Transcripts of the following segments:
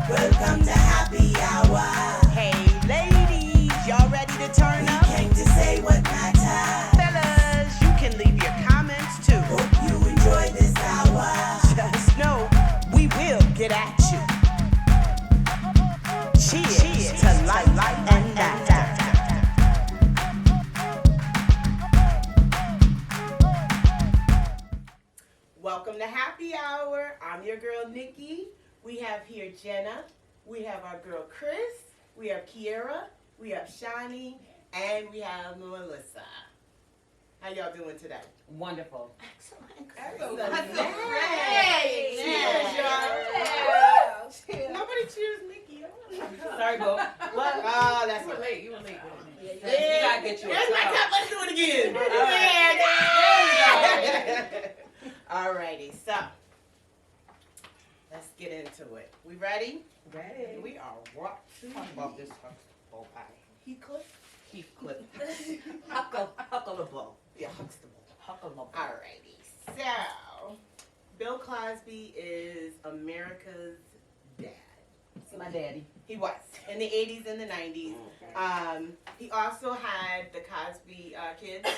Welcome to happy hour. Hey ladies, y'all ready to turn We up? came to say what matters. Fellas, you can leave your comments too. Hope you enjoy this hour. Just know we will get at you. Cheers to life and laughter. Welcome to Happy Hour. I'm your girl Nikki. We have here Jenna. We have our girl Chris. We have Kiera. We have Shani. And we have Melissa. How y'all doing today? Wonderful. Excellent. Great. Cheers, y'all. Cheers. Nobody cheers Nikki. Sorry, Bo. What? Oh, that's You were what. late. You were late. You gotta get you a Here's my cup. cup. Let's do it again. There Alrighty, so let's get into it. We ready? Ready. We are watching. Talk about this Huxtable pie. Heathcliff. Huckleable. Yeah, Huxtable. Huckleable. Alrighty, so Bill Cosby is America's dad. My daddy. He was in the 80s and the 90s. He also had the Cosby Kids.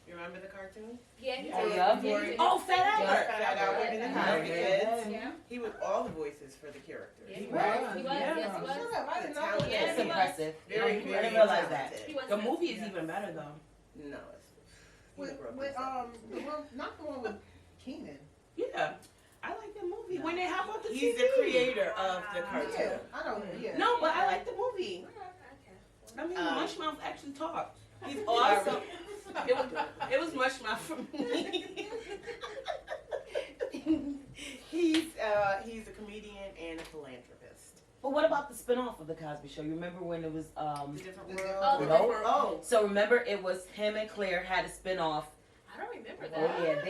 You remember the cartoon? Yeah, he Oh, did. yeah. Yeah, he did. Oh, Fat Albert. Yeah. Fat Albert and the Cosby Yeah. Kids. Yeah. He was all the voices for the characters. Yeah, he He was. was. He was. Yeah. Yes, he was. I didn't know Talented. Yeah, That's he was. impressive. Very, I very didn't realize that. talented. He was. The movie is even better though. No, it's With he broke with himself. the one, not the one with Keenan. Yeah, I like the movie. When they hop off the He's TV. the creator of the cartoon. Yeah, I don't. Yeah. No, but I like the movie. Okay. I mean, Mushmouth actually talked. He's also It was Mushmouth for me. he's a comedian and a philanthropist. But what about the spinoff of the Cosby Show? You remember when it was The different The world. Oh, the No. different- Oh, So remember it was him and Claire had a spinoff. I don't remember Oh that. yeah,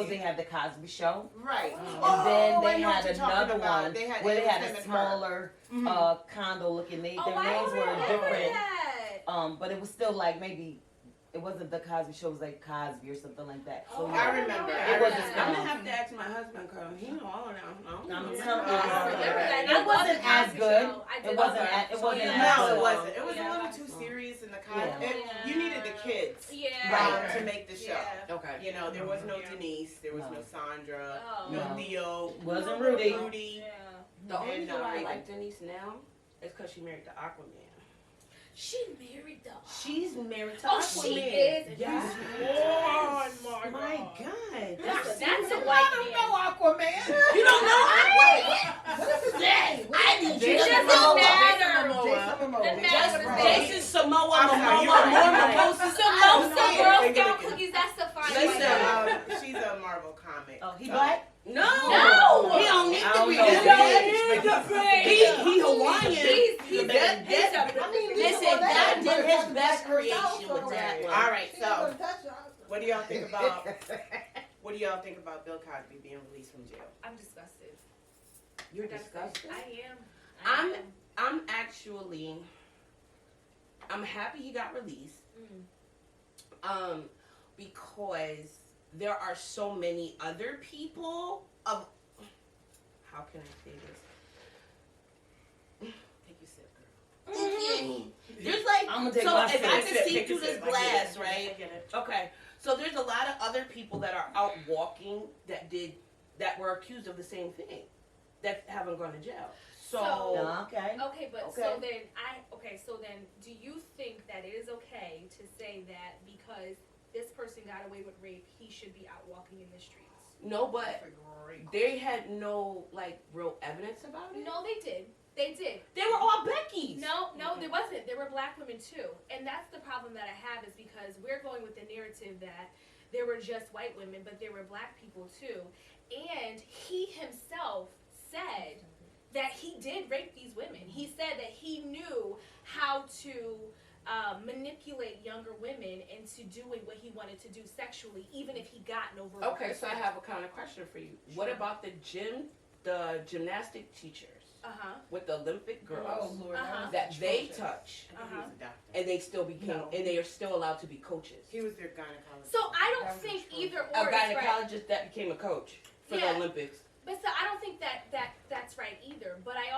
they had the Cosby Show. right. And Oh, then I they know what had you're talking another about. one They had- where it they was had him a and her. smaller Mhm. condo looking. Their Oh, I names don't were remember different. that. But it was still like maybe it wasn't the Cosby Show, it was like Cosby or something like that. So Oh, I remember. It wasn't I'm gonna have to ask my husband because he know all of them. I'm Yeah. telling I remember that. you, I it wasn't the as Cosby good. Show. I did It wasn't. love It wasn't Yeah. as No, good. it wasn't. It was Yeah. a little too serious in the Yeah. content. You needed the kids Yeah. to make the show. Yeah. Okay. You know, there was no Yeah. Denise, there was No. no Sandra, Oh. no No. Theo, Wasn't no Rudy. Rudy. Yeah. The only And, reason why I Raven. like Denise now is because she married to Aquaman. She married the. She's married to Oh, Aquaman. she is. And Yes. Oh, My God. That's a white man. Aquaman. You don't know What is his name? I need It you to doesn't know. matter. Jason Momoa. Doesn't matter Just what his right. name Jason Samoa, I'm sorry, you Momoa, are Momoa, right. Momoa. Samosa Yeah. Girl Scout cookies. That's the fine Listen. white man. She's a Marvel comic. Oh, he black? No. No. He don't need I to don't be know. this big. He Hawaiian. He's That- I mean, Listen, that Leonardo did his best herself, creation so- with that one. All right, She ain't so gonna touch her. what do y'all think about Bill Cosby being released from jail? I'm disgusted. You're disgusted. I am. I'm actually, I'm happy he got released. Because there are so many other people of, how can I say this? Take your sip, girl. There's like, I'm gonna take so my if sip. I can see Take a through this sip. I get glass, it. right? I get it. Okay, so there's a lot of other people that are out walking that were accused of the same thing, that haven't gone to jail. So, No, okay. Okay, but Okay. so then do you think that it is okay to say that because this person got away with rape, he should be out walking in the streets? no, but they had no like real evidence about it. No, they did. They did. They were all Becky's. No, there wasn't. There were black women too. And that's the problem that I have is because we're going with the narrative that there were just white women, but there were black people too. And he himself said that he did rape these women. He said that he knew how to manipulate younger women into doing what he wanted to do sexually, even if he got no verbal Okay, so I have a kind of question for you. What Sure. about the gymnastic teachers with the Olympic girls Oh, Lord. Uh-huh. that they touch, I think he was a doctor. and they still became, No. and they are still allowed to be coaches? He was their gynecologist. So I That don't was think true. either A or is right. gynecologist that became a coach for Yeah. the Olympics. But so I don't think that's right either. But I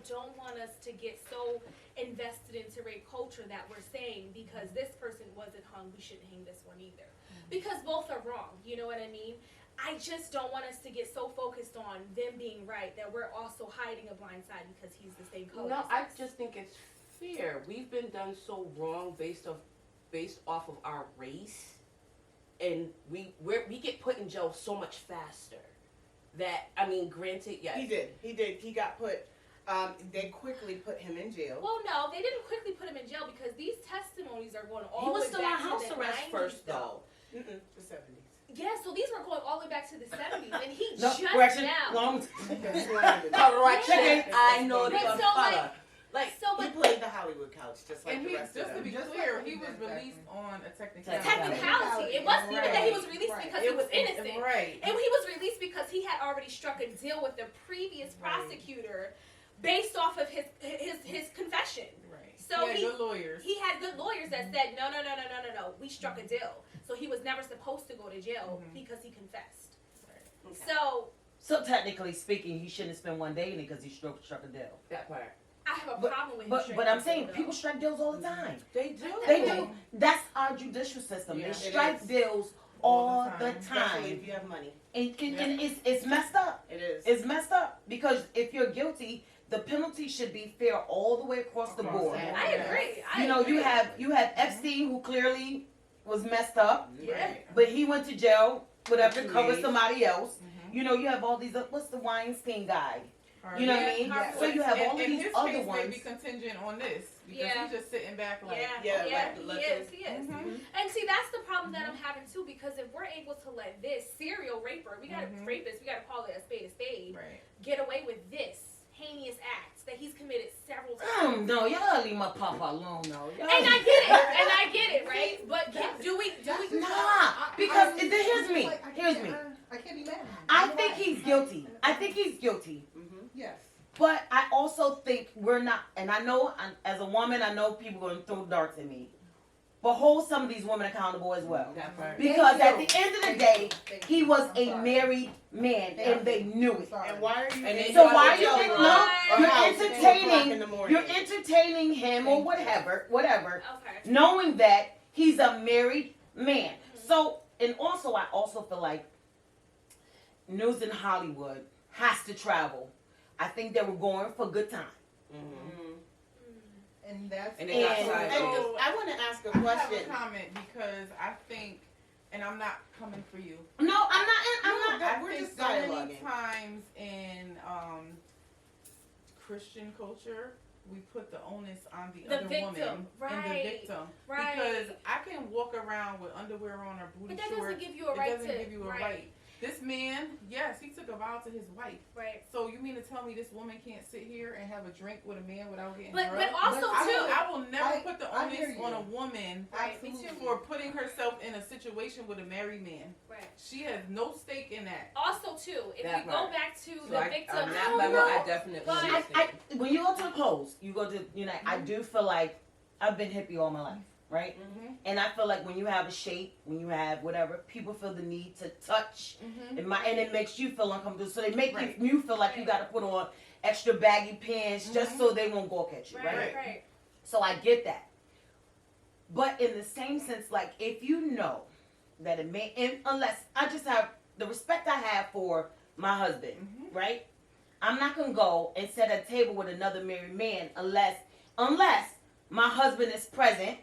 don't want us to get so invested into rape culture that we're saying because this person wasn't hung, we shouldn't hang this one either. Because both are wrong. You know what I mean? I just don't want us to get so focused on them being right that we're also hiding a blind side because he's the same color. No, as I us. just think it's fair. We've been done so wrong based off of our race, and we get put in jail so much faster. That I mean, granted, yes, He did. He got put. They quickly put him in jail. Well, no, they didn't quickly put him in jail because these testimonies are going all He the was way still back on house to the arrest 90s, first, though. The 70s. Yeah, so these were going all the way back to the 70s, and he No, just correction, now. long Correction. Yeah. I know the But so, color. Like, So, He but played the Hollywood couch just like And the he, rest just of to them. be Just clear, like he we was did back released on a technicality. technicality, it wasn't even that he was released because he was innocent. Right. And he was released because he had already struck a deal with the previous prosecutor based off of his confession. Right. So he had good lawyers. He had good lawyers that said, no, we struck a deal. So he was never supposed to go to jail because he confessed. Okay. So technically speaking, he shouldn't spend one day in it because he struck a deal. that part. I have a But- problem with him. But striking I'm a saying deal, people though. strike deals all the time. They do. They do. That's our judicial system. Yeah, They it strike is. deals All all the the time. Especially if time. you have money. And it's messed up. It is. It's messed up because if you're guilty, the penalty should be fair all the way across the Across board. the board. I agree. You know, you have Epstein who clearly was messed up, Yeah. but he went to jail, whatever, to cover Yes. somebody else. Mhm. You know, you have all these. What's the Weinstein guy? You know what I mean? Yeah. So you have all of in these his other case, ones. may be contingent on this because Yeah. he's just sitting back like. Yeah, yeah, like he is. Mhm. And see, that's the problem that I'm having too, because if we're able to let this serial raper, we gotta rapist, we gotta call it a spade, Right. get away with this heinous act that he's committed several times. No, y'all leave my papa alone, though. And I get it, right? But do we? Nah, because here's me. Here's me. I can't be mad at him. I You're think right. he's guilty. I think he's guilty. Yes. But I also think we're not, and I know as a woman, I know people are going to throw darts at me. But hold some of these women accountable as well. That part. Because at the end of the day, Thank he you. was I'm a sorry. married man, and they knew it. Sorry. And why are you? And they in So got why it are you done think, wrong. no, Or you're house at 2 o'clock in entertaining, the morning. you're entertaining him or whatever, Okay. knowing that he's a married man. So, and also, I also feel like news in Hollywood has to travel. I think they were going for good time. And that's And they got And- sideways. And I want to ask a I have a question. comment because I think, and I'm not coming for you. No, I'm not. that- I we're think just so many dialoguing. times in Christian culture, we put the onus on the The other victim, woman and the right, victim. right. Because I can walk around with underwear on or booty But that shorts. doesn't give you a It right doesn't to. give you a right. This man, yes, he took a vow to his wife. Right. So you mean to tell me this woman can't sit here and have a drink with a man without getting But drugged? also But too. I will never put the I hear onus you. on a woman Right, me Absolutely. too. for putting herself in a situation with a married man. Right. She has no stake in that. Also too, if That we go part. back to So the I, victim, on I that don't level, know. I definitely But- understand. When you go to the clothes, you go to, I do feel like I've been hippie all my life, right? Mm-hmm. And I feel like when you have a shape, when you have whatever, people feel the need to touch, Mm-hmm. and it makes you feel uncomfortable. So they make Right. you feel like you got to put on extra baggy pants just Mhm. so they won't gawk at you, Right, right? right. So I get that. But in the same sense, like if you know that a man, and unless I just have the respect I have for my husband, Mm-hmm. right? I'm not gonna go and sit at a table with another married man unless my husband is present,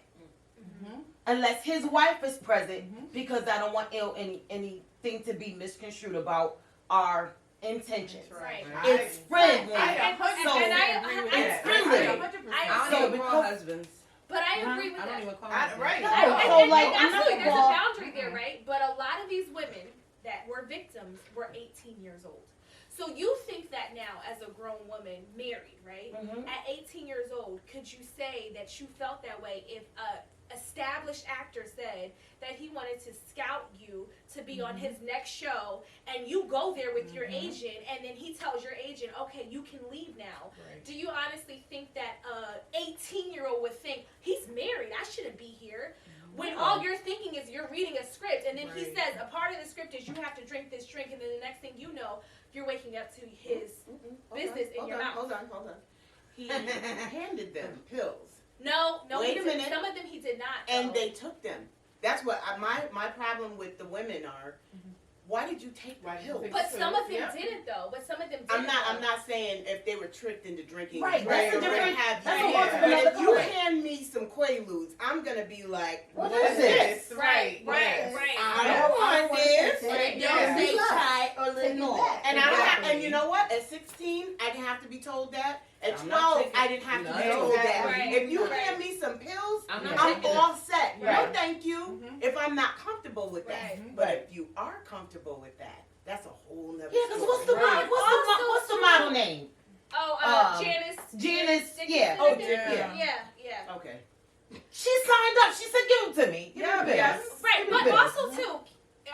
Mm-hmm. unless his wife is present, Mhm. because I don't want anything to be misconstrued about our intentions. That's Right. It's friendly. I And- 100% and I- agree with I- that. friendly. I 100%. I- I don't So even call because- husbands. But I Huh? agree with I don't that. even call I- husbands. right. No, And- so and like I'm absolutely, not there's a gonna boundary there, right? But a lot of these women that were victims were 18 years old. So you think that now, as a grown woman, married, right? Mhm. At 18 years old, could you say that you felt that way if a established actor said that he wanted to scout you to be on his next show, and you go there with your agent, and then he tells your agent, okay, you can leave now? Right. Do you honestly think that a 18-year-old would think, he's married, I shouldn't be here? When all you're thinking is you're reading a script, and then he Right. says a part of the script is you have to drink this drink, and then the next thing you know, you're waking up to his business in your mouth. Hold on. He handed them pills. No, Wait he a did- minute. Some of them he did not. And though. they took them. That's what my problem with the women are. Why did you take the Why did you pills? take But some of them Yeah. didn't though. But some of them didn't. I'm though. not saying if they were tricked into drinking. Right, Dre that's a or what different- have that's you. a whole But another if you comment. hand me some Quaaludes, I'm gonna be like, What what is is this? this? Right. I don't want this. They Yeah. don't say try or let no. And I don't have, and you know what? At 16, I didn't have to be told that. At I'm not 12, taking- I didn't have to be No, told that. exactly. If you Right. hand me some pills, I'm not I'm taking all set. No, Right. thank you. If I'm not comfortable with that. Right. But if you are comfortable with that, that's a whole nother Yeah, because what's the story. model? What's the model name? Oh, Janice. Janice, Dickinson, yeah. Oh, I think? yeah. Yeah. Okay. She signed up. She said, "Give them to me." Give Yeah, me the yes. pills. Right, Give me but the pills. also too,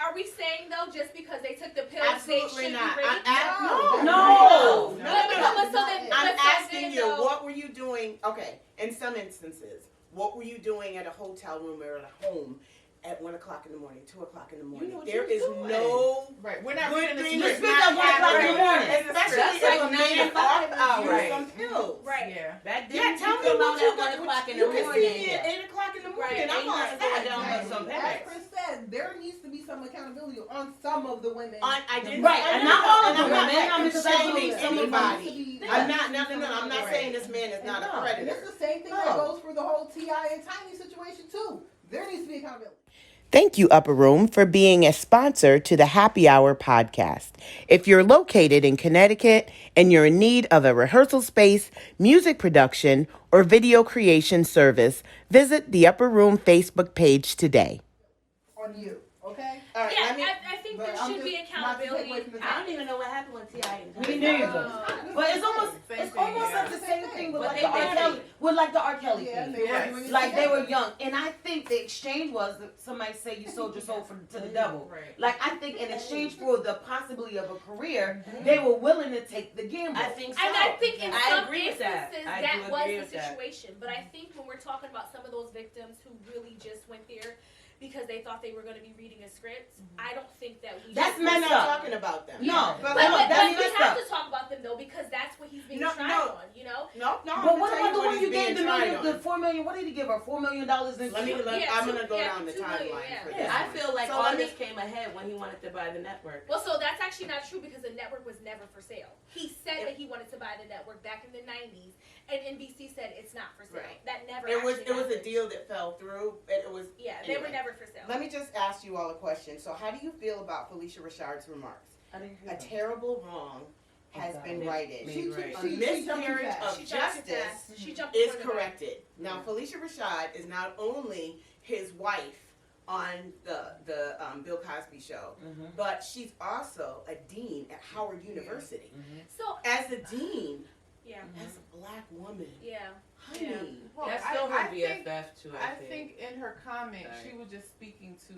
are we saying though just because they took the pills Absolutely they should not. be raped? No. No. But so then, I'm but so asking then, you, though- what were you doing? Okay, in some instances, what were you doing at a hotel room or at a home at 1 o'clock in the morning, 2 o'clock in the morning? know what There you is was doing. no Right. We're not good reading the thing You is speak not at 1 o'clock in the happening, morning. especially That's if like a 9 man to 5 offers hours. you some pills. Right. Yeah. Back then, Yeah, tell you me come what out you at 1 o'clock in the You can morning. see me at 8 o'clock in the morning. Right, I'm all right. set. down Right. with some As Pemex. Chris said, there needs to be some accountability on some of the women. I didn't. Right, and not all of and I'm the not women. I mean, because I shaming believe some of them- anybody. I'm not. No. I'm not saying this man is not a And predator. it's the same thing No. that goes for the whole T.I. and Tiny situation too. There needs to be accountability. Thank you, Upper Room, for being a sponsor to the Happy Hour podcast. If you're located in Connecticut and you're in need of a rehearsal space, music production, or video creation service, visit the Upper Room Facebook page today. On you, okay? All right, Yeah, let me. I think there But I'm should be just not to take accountability. away from the I don't even know what happened with T.I. and Me Tiny. neither. But it's almost Same thing, yeah. like the same thing with But like they the R. did Kelly, it. with like the R. Kelly Yeah, thing. they were Yes. doing it Like they together. were young, and I think the exchange was that somebody say you sold your soul to the devil. Right. Like I think in exchange for the possibility of a career, they were willing to take the gamble. I think so. And I think in I some agree with that. instances I that do was agree the with that. situation. But I think when we're talking about some of those victims who really just went there because they thought they were going to be reading a script, I don't think that we. That's should- I'm messed not up. talking about them. No, but, But, look, that's we messed have up. to talk about them though because that's what he's being No, tried no. on. You know. no. But what I'm about the gonna tell one what you he's being gave the tried million, on. the $4 million? What did he give her? $4 million in Let me. Yeah, I'm gonna go yeah, down the 2 million, timeline yeah. for Yeah. this. I one. feel like So all let me- this came ahead when he wanted to buy the network. Well, so that's actually not true because the network was never for sale. He said that he wanted to buy the network back in the 90s, and NBC said it's not for sale. Right. That never. It was actually a happened. deal that fell through. It was. Yeah, they were Anyway. never for sale. Let me just ask you all a question. So, how do you feel about Felicia Rashard's remarks? I didn't hear A that. terrible wrong has been righted. Made right. A She jumped too miscarriage fast. of She jumped too justice fast. She jumped is before the gun. corrected. Now, Felicia Rashad is not only his wife on the Bill Cosby show, Mhm. but she's also a dean at Howard University. So As a dean, yeah, as a black woman, yeah. honey, Yeah. Well, That's still her I think, BFF too. I think in her comment Sorry. she was just speaking to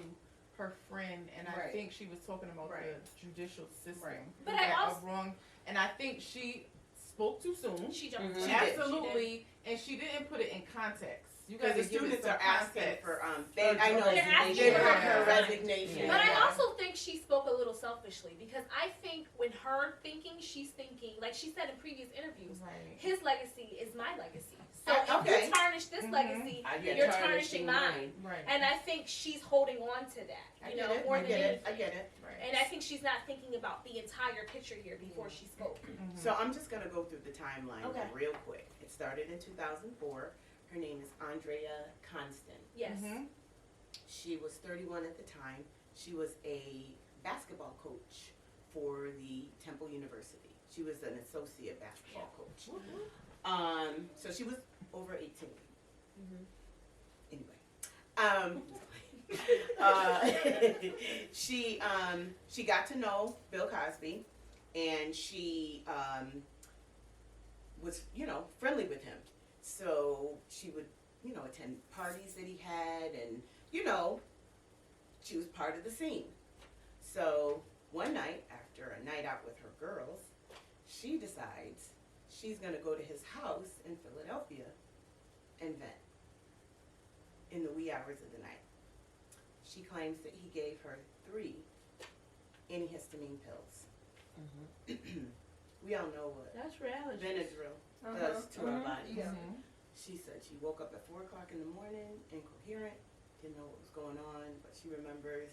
her friend, and I Right. think she was talking about Right. the judicial system. Right. But I that also- are wrong, and I think she spoke too soon. She jumped. Mhm. She did. Absolutely, and she didn't put it in context. You because guys the students are asking for I know They're asking they for want her her resignation. resignation. But I Yeah. also think she spoke a little selfishly because I think when her thinking, she's thinking like she said in previous interviews. Right. His legacy is my legacy. So Okay. if you tarnish this Mhm. legacy, You're you're tarnishing tarnishing mine. Right. And I think she's holding on to that, I you get know, it. more I than get it. anything. I get it. Right. And I think she's not thinking about the entire picture here before she spoke. Mhm. So I'm just gonna go through the timeline Okay. real quick. It started in 2004. Her name is Andrea Constant. Yes. Mhm. She was 31 at the time. She was a basketball coach for the Temple University. She was an associate basketball coach. So she was over 18. Mhm. Anyway, uh, she got to know Bill Cosby, and she was friendly with him. So she would attend parties that he had, and she was part of the scene. So one night after a night out with her girls, she decides she's gonna go to his house in Philadelphia and vent in the wee hours of the night. She claims that he gave her 3 antihistamine pills. We all know what That's reality. Benadryl Uh-huh. does to our Mhm. bodies. Yeah. She said she woke up at 4 o'clock in the morning, incoherent, didn't know what was going on, but she remembers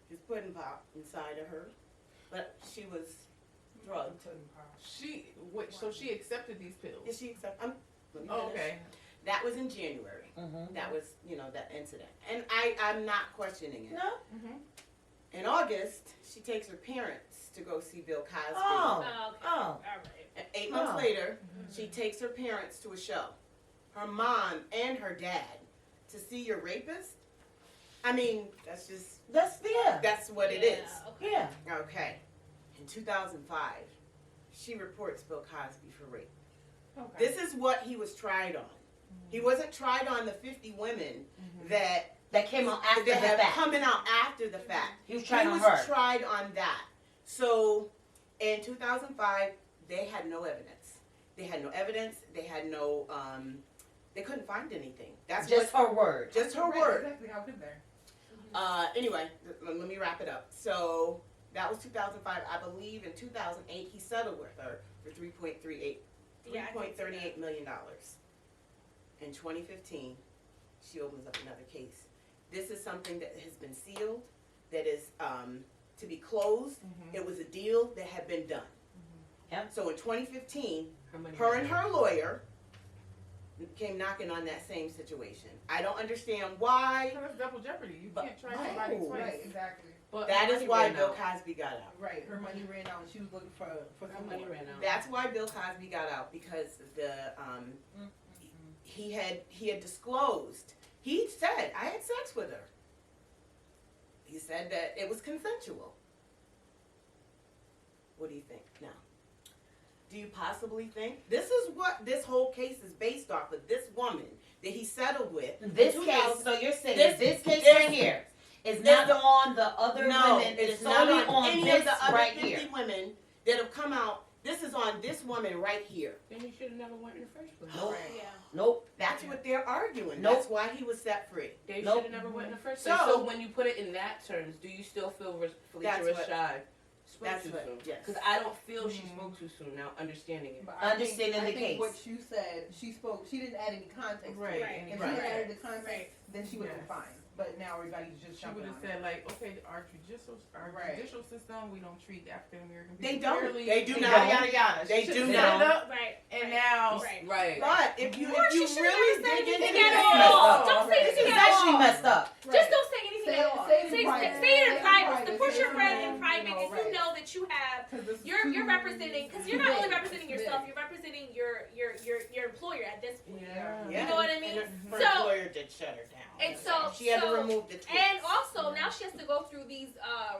his pudding pop inside of her. But she was drugged. So she accepted these pills. Did she accept? Let me Oh, finish. okay. That was in January. Mm-hmm. That was, that incident. And I'm not questioning it. No. Mm-hmm. In August, she takes her parents to go see Bill Cosby. Oh. Oh, okay. Oh. All right. And 8 months Oh. later, she takes her parents to a show. Her mom and her dad to see your rapist. I mean, that's That's what it Yeah, is. Okay. yeah. Okay. In 2005, she reports Bill Cosby for rape. Okay. This is what he was tried on. He wasn't tried on the 50 women that That came out after the that have fact. coming out after the fact. He was trying He on was her. tried on that. So in 2005, they had no evidence. They had no evidence. They had no. They couldn't find anything. That's Just what. her word. Just her Right, word. Exactly. How could there? Anyway, let me wrap it up. So that was 2005. I believe in 2008 he settled with her for Yeah, I can see $3.38 million. In 2015, she opens up another case. This is something that has been sealed, that is to be closed. It was a deal that had been done. Yep. So in 2015, money her and her lawyer came knocking on that same situation. I don't understand why. So that's double jeopardy. You But- can't try somebody No. twice. Right. Exactly. But That her is money why ran Bill out. Cosby got out. Right. Her money ran out, and she was looking for Her some money more. ran out. That's why Bill Cosby got out, because the he had disclosed. He said, I had sex with her. He said that it was consensual. What do you think now? Do you possibly think this is what this whole case is based off of? This woman that he settled with. This in case, 2000 so you're saying this- this case this- right here is not on the other No, women. it's solely not on any this of the other right 50 here. women that have come out. This is on this woman right here. Then you should have never went in the first place. Nope. Yeah. Nope. That's what they're arguing. Nope. That's why he was set free. They Nope. should have never went in the first place. So- So when you put it in that terms, do you still feel Felicia That's what- Rashad spoke that's too what- soon? yes. Because I don't feel she spoke too soon now, understanding it. But I Understanding think, the I think case. what you said, she spoke. She didn't add any context. to Right. it. Right. If Right. she had added the context, Right. then she would have Yes. been fine. But now everybody's just She jumping would on have it. said like, okay, our Right. judicial system, we don't treat African American people. They don't. fairly. They do Yada, not. Yada yada. They She do should've not. set it up, Right. and right, now Right. Right. But if you Or she if you should've really never said dig into anything this, at messed all. up. Don't say Right. anything It's at actually all. messed up. Just don't say anything Say at it- all. say it in Say private. it Say it in in private. private. Support Say your it friend in- in private. you know, If you right. know that you have, 'Cause this is you're too representing, because you're not only big. representing It's yourself, big. you're representing your employer at this point. Yeah. Yeah. You know what I mean? And her So- lawyer did shut her down. And so- she had to so- remove the tweets. And also now she has to go through these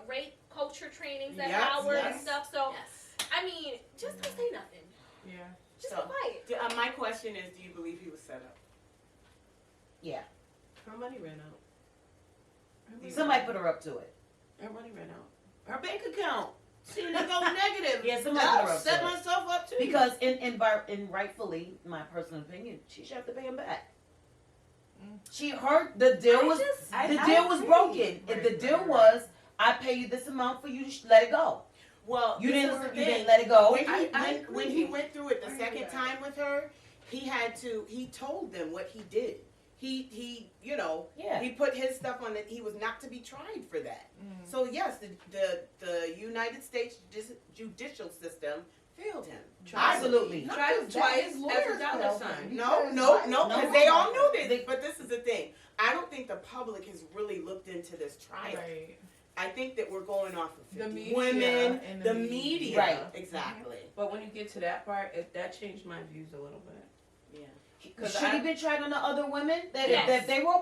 rape culture trainings at Yes, Howard and yes. stuff. So Yes. I mean, just don't say nothing. Yeah. Just So- be quiet. My question is, do you believe he was set up? Yeah. Her money ran out. Somebody put her up to it. Her money ran out. Her bank account seemed to go negative. Yeah, somebody put her I'll up set to it. myself up too. Because in rightfully, my personal opinion, she should have to pay him back. She heard the deal was I the deal was agree. broken. If the Right, deal right, was, I pay you this amount for you to let it go. well, You this didn't is the you thing. didn't let it go. When he, I when he agree. went through it the I second agree. time with her, he told them what he did. He Yeah. he put his stuff on it. He was not to be tried for that. So yes, the United States judicial system failed him. Absolutely. Not Tried just that, twice his as a lawyers dollar failed sign. him No, because no, why- no, No. because they all knew this. They- But this is the thing. I don't think the public has really looked into this trial. Right. I think that we're going off of The 50 media women, and the the media. media. Right. Exactly. But when you get to that part, that changed my views a little bit. Yeah. Should he been tried on the other women? That Yes. if they were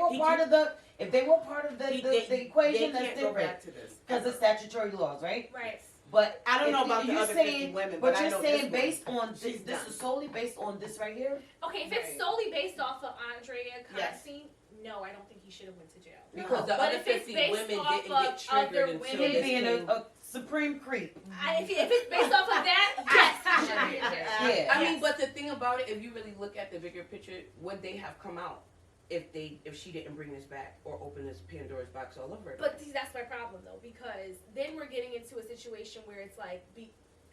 He part can- of the the equation, they that's can't go different back to this. because of statutory laws, right? Right. But I don't know if about the you're other 50 saying, women, but but I you're know saying this based one. on this, She's this done. is solely based on this right here. Okay, if it's Right. solely based off of Andrea Yes. Constein, no, I don't think he should have went to jail. Because the But other if it's 50 based women off didn't of get triggered other until women Him this being came. a supreme creep. If it's based off of that, yes, he should be in jail. Yeah. I Yes. mean, but the thing about it, if you really look at the bigger picture, would they have come out if she didn't bring this back or open this Pandora's box all over again. But see, that's my problem though, because then we're getting into a situation where it's like,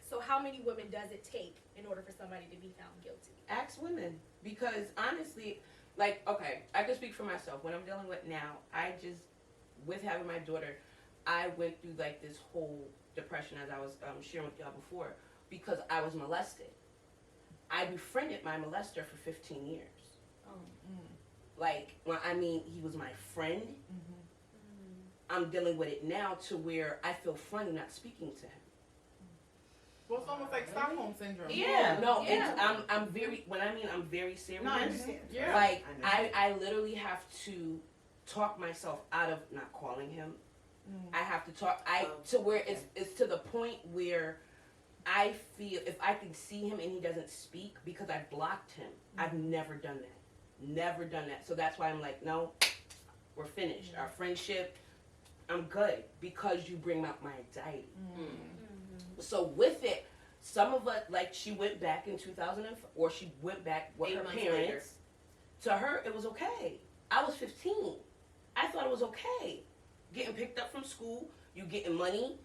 so how many women does it take in order for somebody to be found guilty? Ask women, because honestly, like, okay, I can speak for myself. What I'm dealing with now, with having my daughter, I went through like this whole depression, as I was sharing with y'all before, because I was molested. I befriended my molester for 15 years. Like, well, I mean, he was my friend. I'm dealing with it now to where I feel funny not speaking to him. Well, it's almost like Stockholm syndrome. Yeah. No, Yeah. and I'm very, when I mean I'm very serious. No, I understand. Yeah. Like, I know. I literally have to talk myself out of not calling him. I have to talk, to where it's to the point where I feel if I can see him and he doesn't speak because I blocked him. I've never done that. Never done that. So that's why I'm like, no, we're finished. Our friendship, I'm good because you bring up my anxiety. So with it, some of us, like she went back in 2004, or she went back with 8 her months parents. later. To her, it was okay. I was 15. I thought it was okay. Getting picked up from school, you getting money.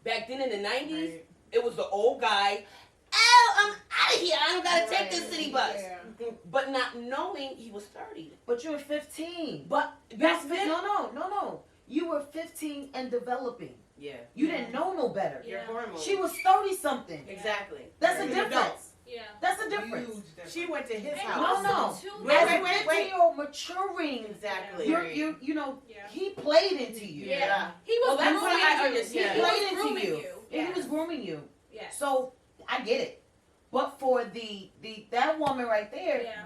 Back then in the 90s, Right. it was the old guy. Oh, I'm out of here. I don't gotta take this city bus. Yeah. But not knowing he was 30. But you were 15. But That's back then, no. You were 15 and developing. Yeah. You didn't know no better. Your hormones. She was 30 something. Exactly. That's a You're an difference. adult. Yeah. That's a difference. Huge difference. She went to his And house. No, also, too, Wait, As wait, a wait, wait. 15-year-old maturing, Exactly. you know, Yeah. he played into you. Yeah. He Well, was that's grooming what I you. understand. He was Played into grooming you. you. And he was grooming you. Yeah. So I get it. But for that woman right there, Yeah.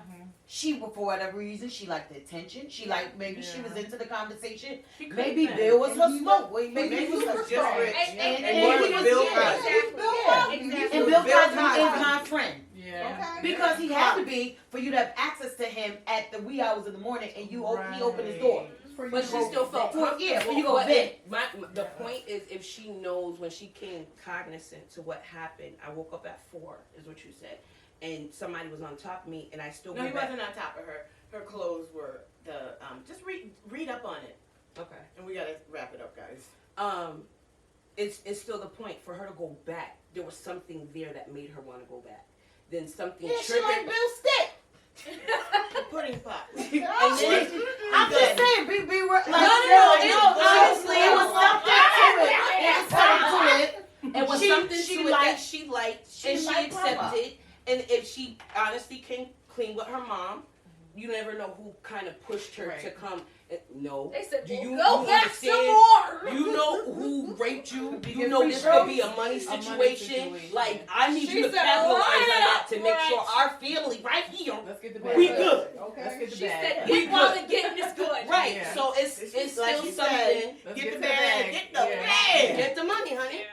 she, for whatever reason, she liked the attention. She liked, maybe she was into the conversation. She could've Maybe been. Bill was And her he smoke. was- Maybe he was her just star. rich. And And he worked was- Bill yeah, Cosby. Exactly. Yeah. Exactly. And Bill Bill Cosby Cosby. is my friend. Yeah. Okay. Because he had to be for you to have access to him at the wee hours of the morning, and he opened his door. For you but to she go still felt For- yeah, for you go But vent. the point is, if she knows when she came cognizant to what happened, I woke up at 4, is what you said, and somebody was on top of me, and I still No, went he back. wasn't on top of her. Her clothes were the just read up on it, Okay. and we gotta wrap it up, guys. It's still the point for her to go back. There was something there that made her want to go back. Then something Yeah, she triggered. like Bill Stick. The pudding pot. I'm just saying, be like, honestly, it was something to it. It was something to it. It was She- something she to it liked- that she liked, and she liked Mama. accepted. And if she honestly came clean with her mom, you never know who kind of pushed her to Right. come. No. They said, Do well, you go back some understand? more. You know who raped you. Be You know free this throws. could be a money situation. situation. Like, I need She you to said, capitalize on "Line that up, to make sure right." our family right here. Let's get the bag. We good. Okay. Let's get the She bag. said, We get while good. the getting is good. Right. Yeah. So it's Like still you something. said, Let's get the the bag, bag. get the Yeah. bag. Get the money, honey. Yeah.